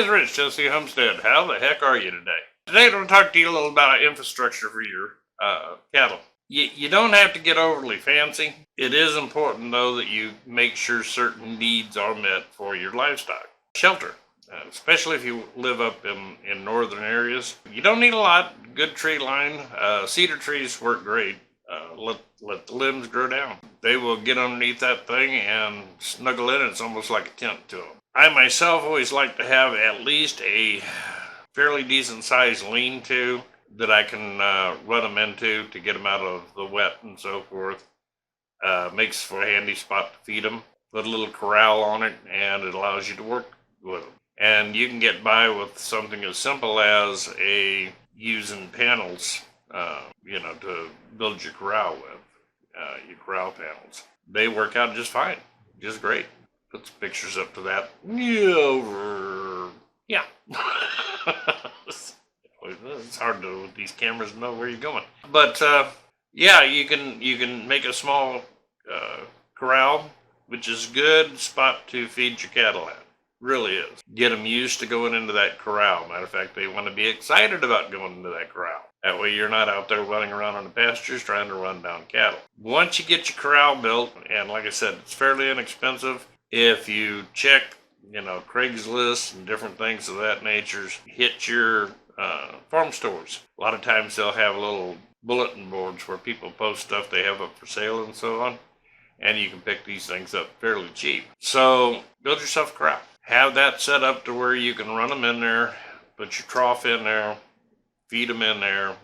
Hey guys, Rich, TNCO Homestead. How the heck are you today? Today I'm going to talk to you a little about infrastructure for your cattle. You don't have to get overly fancy. It is important, though, that you make sure certain needs are met for your livestock. Shelter, especially if you live up in northern areas. You don't need a lot. Good tree line. Cedar trees work great. Let the limbs grow down. They will get underneath that thing and snuggle in. It's almost like a tent to them. I myself always like to have at least a fairly decent sized lean-to that I can run them into to get them out of the wet and so forth. Makes for a handy spot to feed them. Put a little corral on it, and it allows you to work with them. And you can get by with something as simple as using panels, to build your corral with, your corral panels. They work out just fine, just great. Put some pictures up to that. Yeah. It's hard to, with these cameras, know where you're going. But, yeah, you can make a small corral, which is a good spot to feed your cattle at. Really is. Get them used to going into that corral. Matter of fact, they want to be excited about going into that corral. That way you're not out there running around on the pastures trying to run down cattle. Once you get your corral built, and like I said, it's fairly inexpensive. If you check, Craigslist and different things of that nature, hit your farm stores. A lot of times they'll have little bulletin boards where people post stuff they have up for sale and so on. And you can pick these things up fairly cheap. So build yourself a corral. Have that set up to where you can run them in there, put your trough in there, feed them in there,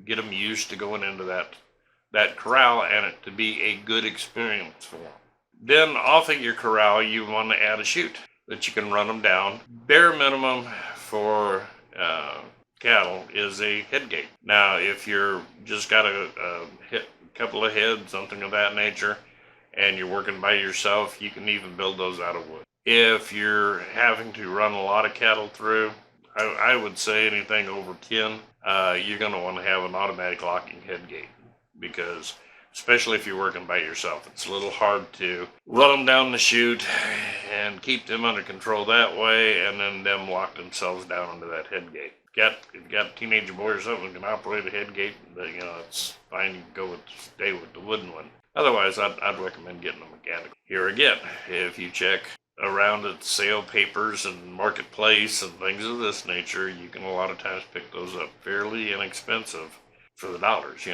get them used to going into that corral and it to be a good experience for them. Then off of your corral, you want to add a chute that you can run them down. Bare minimum for cattle is a head gate. Now, if you're just got a couple of heads, something of that nature, and you're working by yourself, you can even build those out of wood. If you're having to run a lot of cattle through, I would say anything over 10, you're going to want to have an automatic locking head gate because especially if you're working by yourself. It's a little hard to run them down the chute and keep them under control that way and then them lock themselves down into that head gate. If you got a teenager boy or something who can operate a head gate, it's fine. You can stay with the wooden one. Otherwise, I'd recommend getting a mechanical. Here again, if you check around at sale papers and marketplace and things of this nature, you can a lot of times pick those up fairly inexpensive for the dollars,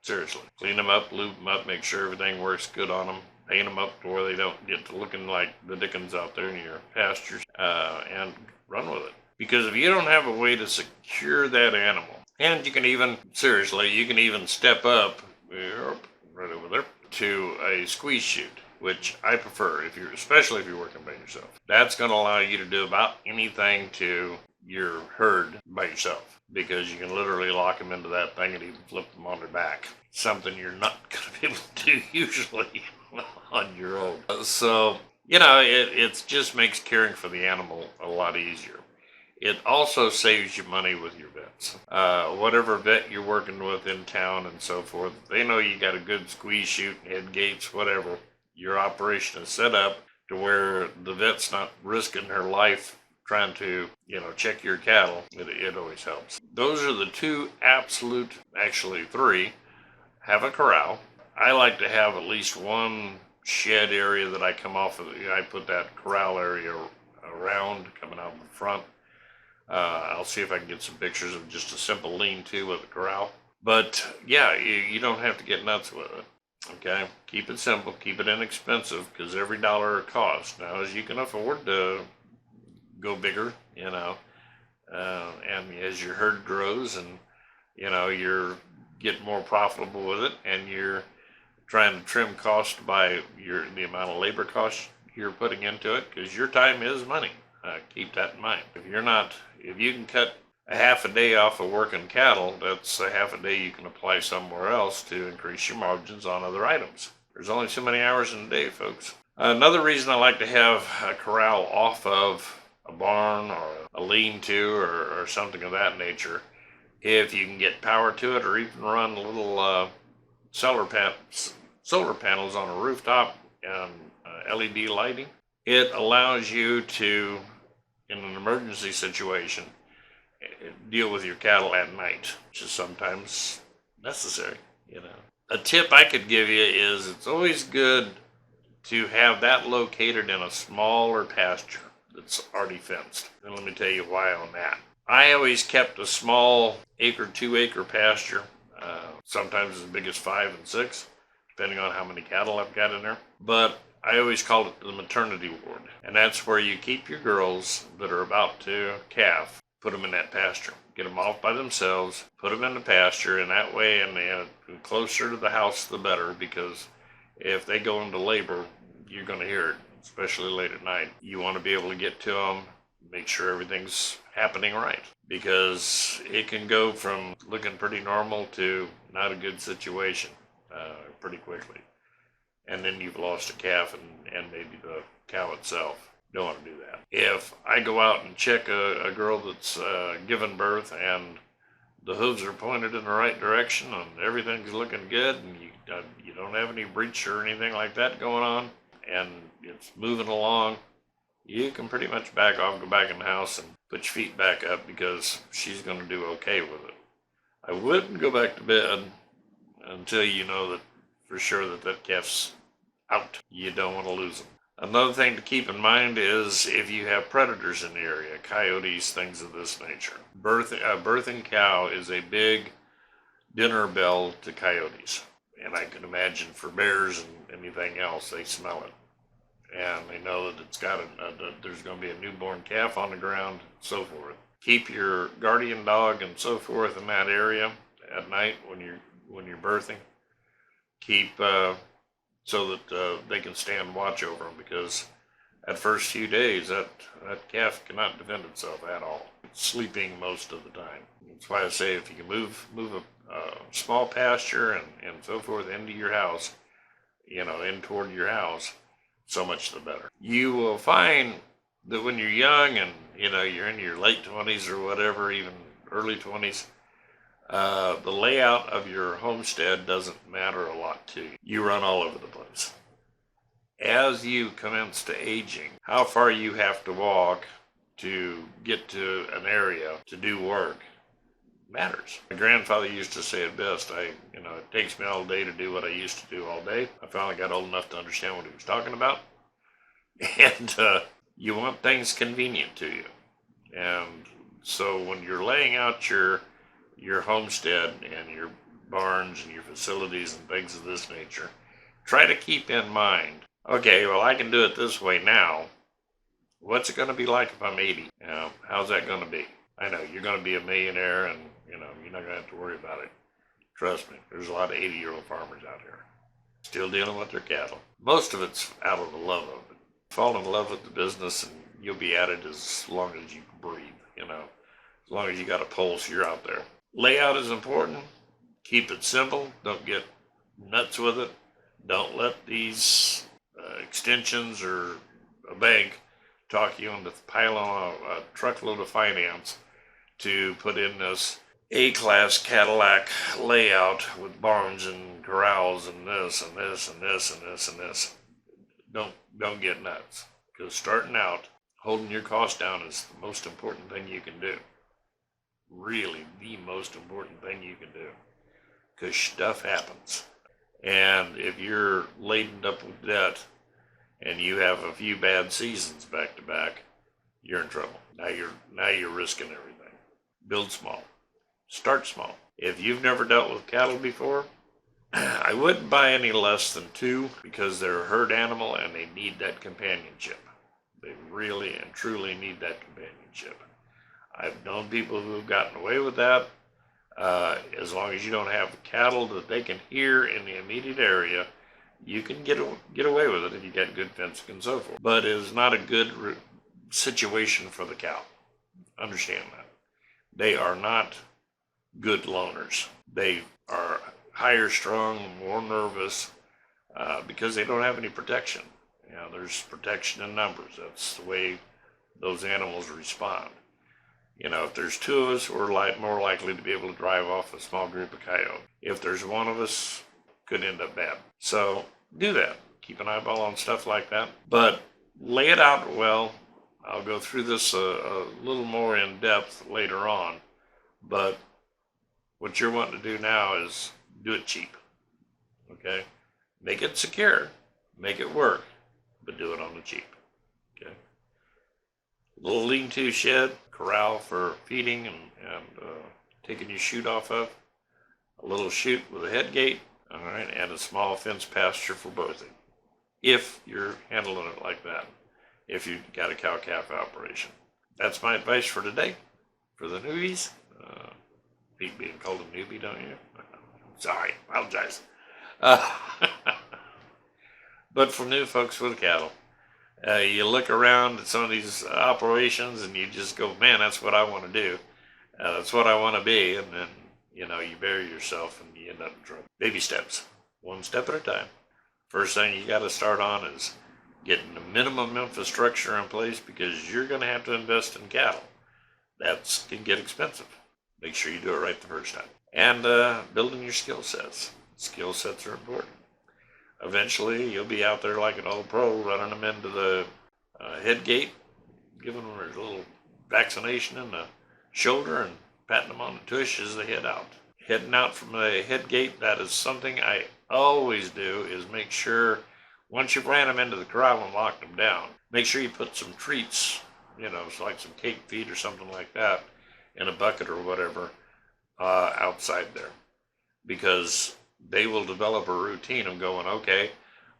Seriously. Clean them up, lube them up, make sure everything works good on them. Paint them up to where they don't get to looking like the dickens out there in your pastures, and run with it. Because if you don't have a way to secure that animal, and you can even step up, right over there, to a squeeze chute, which I prefer, especially if you're working by yourself. That's going to allow you to do about anything to your herd by yourself. Because you can literally lock them into that thing and even flip them on their back. Something you're not going to be able to do usually on your own. So, it just makes caring for the animal a lot easier. It also saves you money with your vets. Whatever vet you're working with in town and so forth, they know you got a good squeeze chute, head gates, whatever. Your operation is set up to where the vet's not risking her life trying to, check your cattle. It always helps. Those are the three. Have a corral. I like to have at least one shed area that I come off of. I put that corral area around, coming out in the front. I'll see if I can get some pictures of just a simple lean-to with a corral. But, yeah, you don't have to get nuts with it. Okay? Keep it simple. Keep it inexpensive, because every dollar costs. Now, as you can afford to go bigger, and as your herd grows and, you're getting more profitable with it and you're trying to trim costs by the amount of labor costs you're putting into it, because your time is money. Keep that in mind. If you can cut a half a day off of working cattle, that's a half a day you can apply somewhere else to increase your margins on other items. There's only so many hours in a day, folks. Another reason I like to have a corral off of a barn or a lean-to or something of that nature, if you can get power to it or even run little solar panels on a rooftop and LED lighting, it allows you to in an emergency situation, deal with your cattle at night, which is sometimes necessary, you know. A tip I could give you is it's always good to have that located in a smaller pasture that's already fenced. And let me tell you why on that. I always kept a small acre, 2 acre pasture, sometimes as big as 5 and 6, depending on how many cattle I've got in there. But I always called it the maternity ward. And that's where you keep your girls that are about to calve, put them in that pasture. Get them off by themselves, put them in the pasture, and that way, and the closer to the house, the better, because if they go into labor, you're going to hear it, especially late at night. You want to be able to get to them, make sure everything's happening right, because it can go from looking pretty normal to not a good situation pretty quickly. And then you've lost a calf and maybe the cow itself. Don't want to do that. If I go out and check a girl that's given birth and the hooves are pointed in the right direction and everything's looking good and you don't have any breach or anything like that going on and it's moving along, you can pretty much back off, go back in the house and put your feet back up because she's going to do okay with it. I wouldn't go back to bed until you know that for sure that calf's out. You don't want to lose them. Another thing to keep in mind is if you have predators in the area, coyotes, things of this nature. Birthing cow is a big dinner bell to coyotes. And I can imagine for bears and anything else, they smell it. And they know that it's got there's going to be a newborn calf on the ground, and so forth. Keep your guardian dog and so forth in that area at night when you're birthing. Keep so that they can stand watch over them, because that first few days that calf cannot defend itself at all. It's sleeping most of the time. That's why I say if you can move a small pasture and so forth into your house, in toward your house, so much the better. You will find that when you're young and you're in your late 20s or whatever, even early 20s, the layout of your homestead doesn't matter a lot to you. You run all over the place. As you commence to aging, how far you have to walk to get to an area to do work matters. My grandfather used to say it best. It takes me all day to do what I used to do all day. I finally got old enough to understand what he was talking about. And you want things convenient to you. And so when you're laying out your homestead and your barns and your facilities and things of this nature, try to keep in mind, okay, well, I can do it this way now. What's it going to be like if I'm 80? How's that going to be? I know you're going to be a millionaire and, you're not going to have to worry about it. Trust me, there's a lot of 80-year-old farmers out here still dealing with their cattle. Most of it's out of the love of it. Fall in love with the business and you'll be at it as long as you can breathe, As long as you got a pulse, you're out there. Layout is important. Keep it simple. Don't get nuts with it. Don't let these extensions or a bank talk you into piling on a truckload of finance to put in this A-class Cadillac layout with barns and corrals and this and this and this and this and this. Don't get nuts, because starting out, holding your costs down is the most important thing you can do. Really the most important thing you can do, because stuff happens. And if you're laden up with debt and you have a few bad seasons back to back, you're in trouble. Now you're risking everything. Build small. Start small. If you've never dealt with cattle before, I wouldn't buy any less than 2, because they're a herd animal and they need that companionship. They really and truly need that companionship. I've known people who have gotten away with that. As long as you don't have cattle that they can hear in the immediate area, you can get away with it if you got good fencing and so forth. But it is not a good situation for the cow. Understand that. They are not good loners. They are higher strung, more nervous, because they don't have any protection. There's protection in numbers. That's the way those animals respond. If there's 2 of us, we're more likely to be able to drive off a small group of coyotes. If there's 1 of us, could end up bad. So do that. Keep an eyeball on stuff like that. But lay it out well. I'll go through this a little more in depth later on, but what you're wanting to do now is do it cheap, okay? Make it secure, make it work, but do it on the cheap, okay? A little lean-to shed, corral for feeding and taking your chute off of, a little chute with a head gate, all right, and a small fenced pasture for bothing, if you're handling it like that, if you've got a cow-calf operation. That's my advice for today, for the newbies. Hate being called a newbie, don't you? Sorry, apologize. But for new folks with cattle, you look around at some of these operations and you just go, man, that's what I want to do. That's what I want to be. And then, you know, you bury yourself and you end up in trouble. Baby steps, one step at a time. First thing you got to start on is getting the minimum infrastructure in place, because you're going to have to invest in cattle. That can get expensive. Make sure you do it right the first time. And building your skill sets. Skill sets are important. Eventually, you'll be out there like an old pro, running them into the head gate, giving them a little vaccination in the shoulder and patting them on the tush as they head out. Heading out from the head gate, that is something I always do, is make sure once you've ran them into the corral and locked them down, make sure you put some treats, you know, like some cake feed or something like that, in a bucket or whatever, outside there. Because they will develop a routine of going, okay,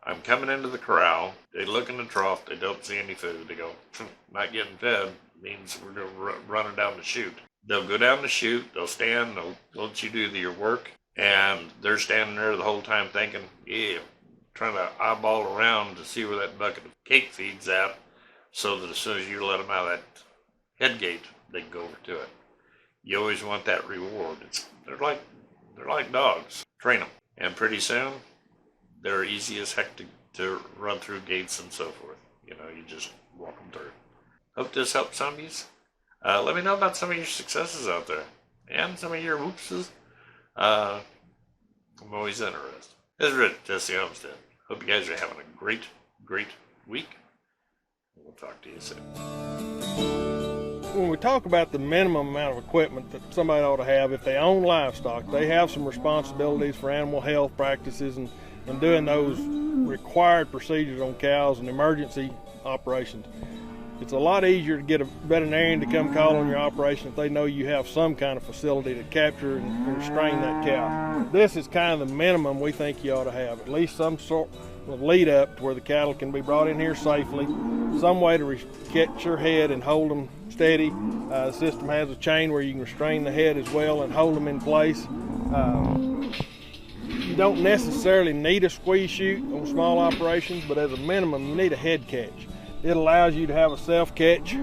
I'm coming into the corral, they look in the trough, they don't see any food, they go, not getting fed, means we're going to run down the chute. They'll go down the chute, they'll stand, they'll let you do your work, and they're standing there the whole time thinking, yeah, trying to eyeball around to see where that bucket of cake feed's at, so that as soon as you let them out of that head gate, they can go over to it. You always want that reward. They're like dogs. Train them, and pretty soon they're easy as heck to run through gates and so forth. You know, you just walk them through. Hope this helps some of you. Let me know about some of your successes out there and some of your whoopses. I'm always interested. This is Rich, Jesse Homestead. Hope you guys are having a great week. We'll talk to you soon. When we talk about the minimum amount of equipment that somebody ought to have, if they own livestock, they have some responsibilities for animal health practices and doing those required procedures on cows and emergency operations. It's a lot easier to get a veterinarian to come call on your operation if they know you have some kind of facility to capture and restrain that cow. This is kind of the minimum we think you ought to have, at least some sort of lead up to where the cattle can be brought in here safely, some way to catch your head and hold them steady. The system has a chain where you can restrain the head as well and hold them in place. You don't necessarily need a squeeze chute on small operations, but as a minimum you need a head catch. It allows you to have a self-catch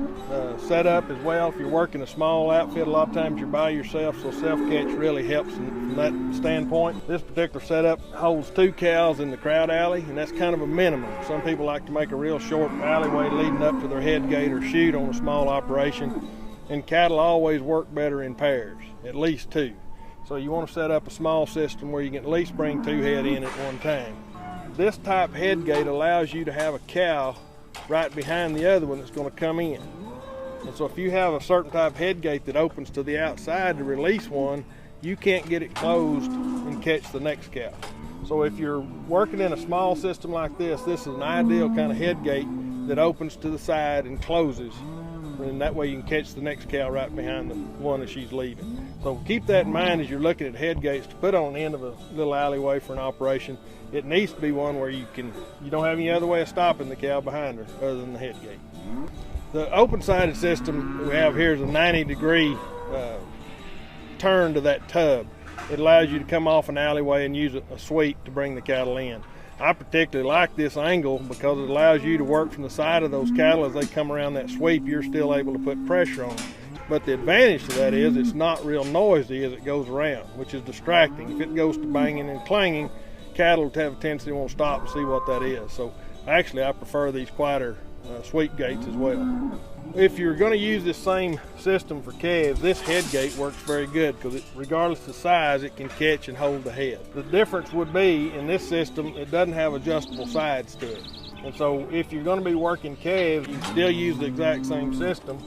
set up as well. If you're working a small outfit, a lot of times you're by yourself, so self-catch really helps from that standpoint. This particular setup holds 2 cows in the crowd alley, and that's kind of a minimum. Some people like to make a real short alleyway leading up to their head gate or chute on a small operation, and cattle always work better in pairs, at least 2. So you want to set up a small system where you can at least bring 2 head in at one time. This type head gate allows you to have a cow right behind the other one that's going to come in. And so if you have a certain type of head gate that opens to the outside to release one, you can't get it closed and catch the next cow. So if you're working in a small system like this, this is an ideal kind of head gate that opens to the side and closes. And that way you can catch the next cow right behind the one that she's leaving. So keep that in mind as you're looking at head gates to put on the end of a little alleyway for an operation. It needs to be one where you don't have any other way of stopping the cow behind her other than the head gate. The open-sided system we have here is a 90-degree turn to that tub. It allows you to come off an alleyway and use a sweep to bring the cattle in. I particularly like this angle because it allows you to work from the side of those cattle as they come around that sweep. You're still able to put pressure on them. But the advantage to that is it's not real noisy as it goes around, which is distracting. If it goes to banging and clanging, cattle have a tendency to want to stop and see what that is. So actually I prefer these quieter sweep gates as well. If you're going to use this same system for calves, this head gate works very good because regardless of size, it can catch and hold the head. The difference would be in this system, it doesn't have adjustable sides to it. And so if you're going to be working calves, you can still use the exact same system,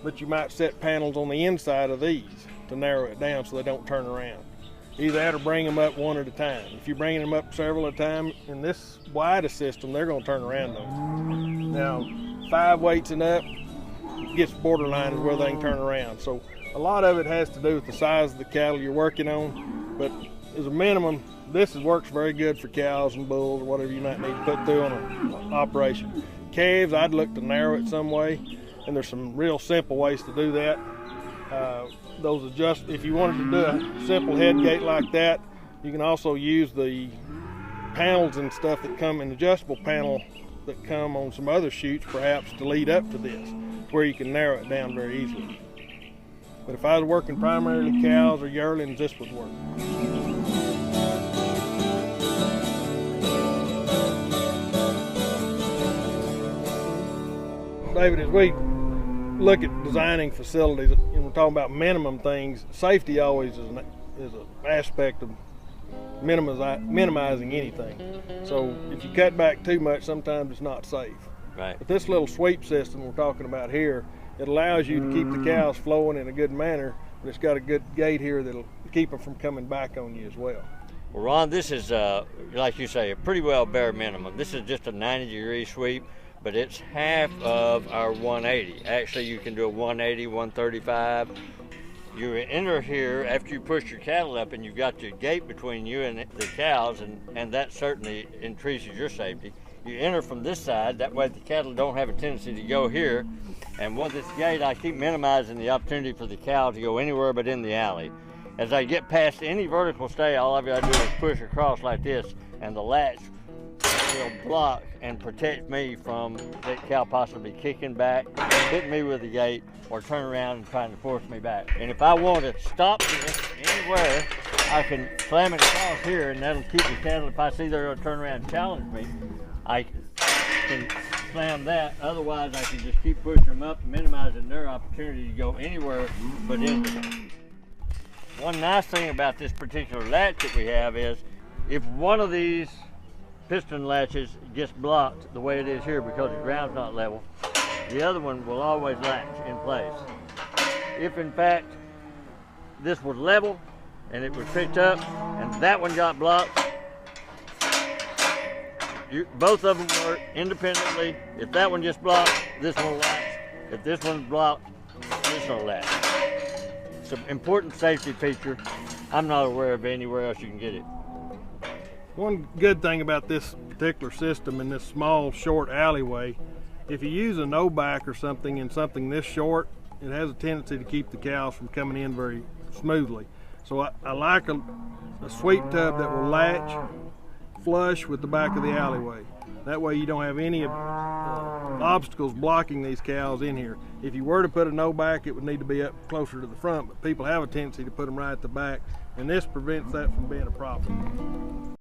but you might set panels on the inside of these to narrow it down so they don't turn around. Either that or bring them up one at a time. If you're bringing them up several at a time, in this wider system, they're going to turn around those. Now, 5 weights and up gets borderline is where they can turn around. So a lot of it has to do with the size of the cattle you're working on, but as a minimum, this works very good for cows and bulls or whatever you might need to put through on an operation. Calves, I'd look to narrow it some way, and there's some real simple ways to do that. Those adjust, if you wanted to do a simple head gate like that, you can also use the panels and stuff that come, an adjustable panel that come on some other chutes perhaps to lead up to this, where you can narrow it down very easily. But if I was working primarily cows or yearlings, this would work. David, as we look at designing facilities and we're talking about minimum things, safety always is an aspect of minimizing anything. So if you cut back too much, sometimes it's not safe. Right. But this little sweep system we're talking about here, it allows you to keep the cows flowing in a good manner, but it's got a good gate here that'll keep them from coming back on you as well. Well, Ron, this is, like you say, a pretty well bare minimum. This is just a 90-degree sweep, but it's half of our 180. Actually, you can do a 180, 135. You enter here after you push your cattle up and you've got your gate between you and the cows, and that certainly increases your safety. You enter from this side, that way the cattle don't have a tendency to go here. And with this gate, I keep minimizing the opportunity for the cow to go anywhere but in the alley. As I get past any vertical stay, all I've got to do is push across like this, and the latch will block and protect me from that cow possibly kicking back, hitting me with the gate, or turn around and trying to force me back. And if I want to stop this anywhere, I can slam it across here, and that'll keep the cattle. If I see they're going to turn around and challenge me, I can slam that. Otherwise, I can just keep pushing them up, minimizing their opportunity to go anywhere but in. One nice thing about this particular latch that we have is if one of these piston latches gets blocked the way it is here because the ground's not level, the other one will always latch in place. If in fact this was level and it was picked up and that one got blocked, both of them work independently. If that one gets blocked, this one will latch. If this one's blocked, this one will latch. It's an important safety feature. I'm not aware of anywhere else you can get it. One good thing about this particular system in this small, short alleyway, if you use a no-back or something in something this short, it has a tendency to keep the cows from coming in very smoothly. So I like a sweep tub that will latch flush with the back of the alleyway. That way you don't have any obstacles blocking these cows in here. If you were to put a no-back, it would need to be up closer to the front, but people have a tendency to put them right at the back, and this prevents that from being a problem.